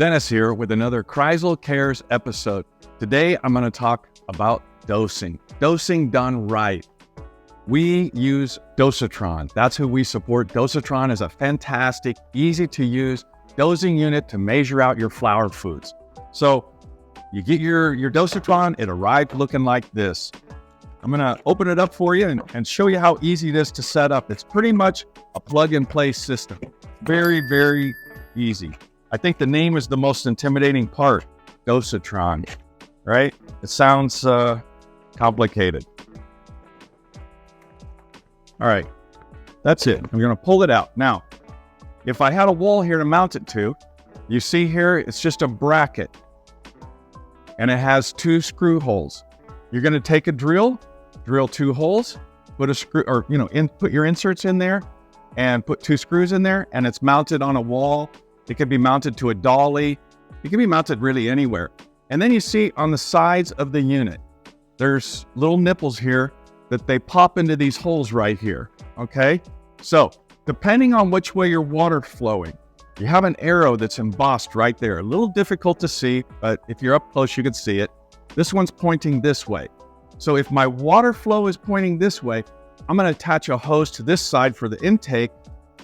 Dennis here with another Chrysal Cares episode. Today, I'm going to talk about dosing. Dosing done right. We use Dosatron. That's who we support. Dosatron is a fantastic, easy to use dosing unit to measure out your flour foods. So you get your Dosatron, it arrived looking like this. I'm going to open it up for you and show you how easy it is to set up. It's pretty much a plug-and-play system. Very, very easy. I think the name is the most intimidating part, Dosatron, right? It sounds complicated. All right, that's it. I'm gonna pull it out. Now, if I had a wall here to mount it to, you see here, it's just a bracket and it has 2 screw holes. You're gonna take a drill 2 holes, put a screw, or put your inserts in there and put 2 screws in there, and it's mounted on a wall. It can be mounted to a dolly. It can be mounted really anywhere. And then you see on the sides of the unit, there's little nipples here that they pop into these holes right here, okay? So depending on which way your water's flowing, you have an arrow that's embossed right there. A little difficult to see, but if you're up close, you can see it. This one's pointing this way. So if my water flow is pointing this way, I'm gonna attach a hose to this side for the intake,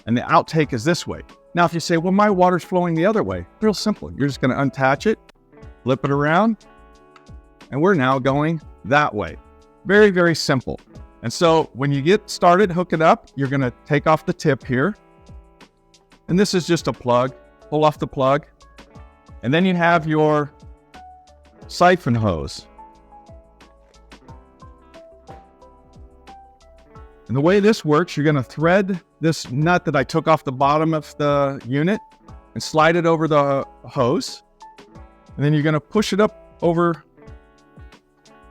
and the outtake is this way. Now, if you say, well, my water's flowing the other way, real simple. You're just gonna unattach it, flip it around, and we're now going that way. Very, very simple. And so when you get started, hook it up, you're gonna take off the tip here. And this is just a plug, pull off the plug. And then you have your siphon hose. And the way this works, you're gonna thread this nut that I took off the bottom of the unit and slide it over the hose. And then you're gonna push it up over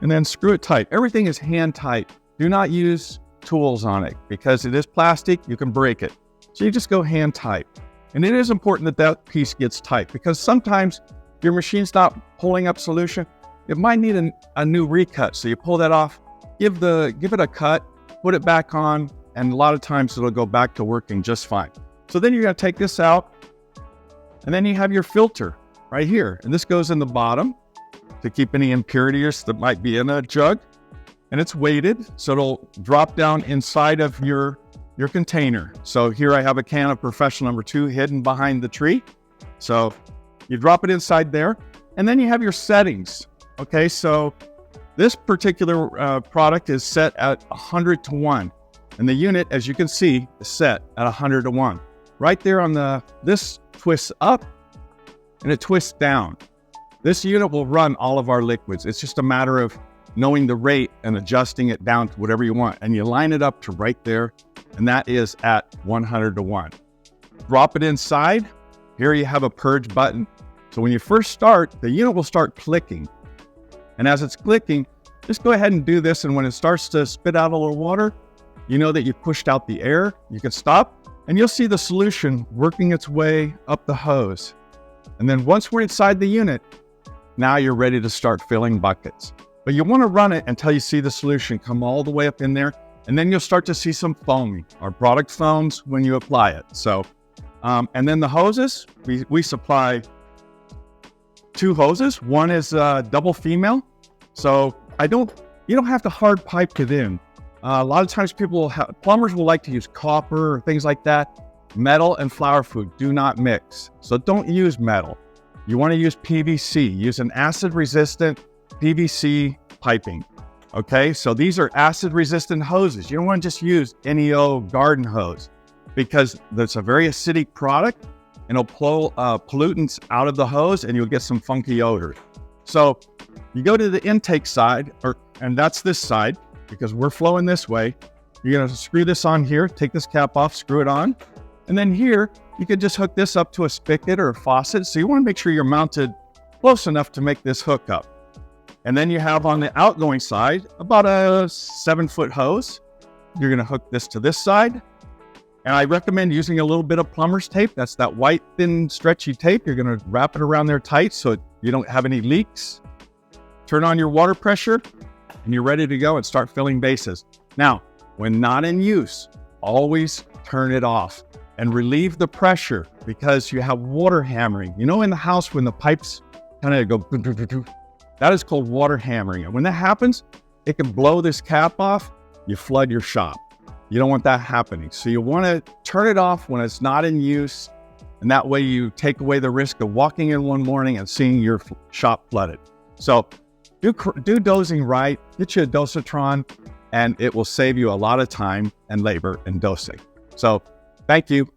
and then screw it tight. Everything is hand tight. Do not use tools on it because it is plastic, you can break it. So you just go hand tight. And it is important that that piece gets tight because sometimes if your machine's not pulling up solution, it might need a new recut. So you pull that off, give it a cut, put it back on, and a lot of times it'll go back to working just fine. So then you're gonna take this out, and then you have your filter right here. And this goes in the bottom to keep any impurities that might be in a jug. And it's weighted, so it'll drop down inside of your container. So here I have a can of Professional number 2 hidden behind the tree. So you drop it inside there, and then you have your settings. Okay, so this particular product is set at 100 to 1. And the unit, as you can see, is set at 100 to 1. Right there on this twists up and it twists down. This unit will run all of our liquids. It's just a matter of knowing the rate and adjusting it down to whatever you want. And you line it up to right there, and that is at 100 to 1. Drop it inside. Here you have a purge button. So when you first start, the unit will start clicking. And as it's clicking, just go ahead and do this. And when it starts to spit out a little water, you know that you've pushed out the air. You can stop, and you'll see the solution working its way up the hose. And then once we're inside the unit, now you're ready to start filling buckets. But you want to run it until you see the solution come all the way up in there, and then you'll start to see some foaming. Our product foams when you apply it. So, and then the hoses, we supply 2 hoses. One is double female. So you don't have to hard pipe it in. A lot of times plumbers will like to use copper or things like that. Metal and flour food do not mix. So don't use metal. You want to use PVC. Use an acid-resistant PVC piping. Okay, so these are acid-resistant hoses. You don't want to just use any old garden hose because it's a very acidic product and it'll pull pollutants out of the hose and you'll get some funky odors. So you go to the intake side, and that's this side because we're flowing this way. You're going to screw this on here, take this cap off, screw it on. And then here, you could just hook this up to a spigot or a faucet. So you want to make sure you're mounted close enough to make this hook up. And then you have on the outgoing side, about a 7-foot hose. You're going to hook this to this side. And I recommend using a little bit of plumber's tape. That's that white, thin, stretchy tape. You're going to wrap it around there tight so you don't have any leaks. Turn on your water pressure, and you're ready to go and start filling bases. Now, when not in use, always turn it off. and relieve the pressure because you have water hammering. You know, in the house when the pipes kind of go, that is called water hammering. And when that happens, it can blow this cap off, you flood your shop. You don't want that happening. So you want to turn it off when it's not in use. And that way you take away the risk of walking in one morning and seeing your shop flooded. So do dosing right, get you a Dosatron, and it will save you a lot of time and labor in dosing. So thank you.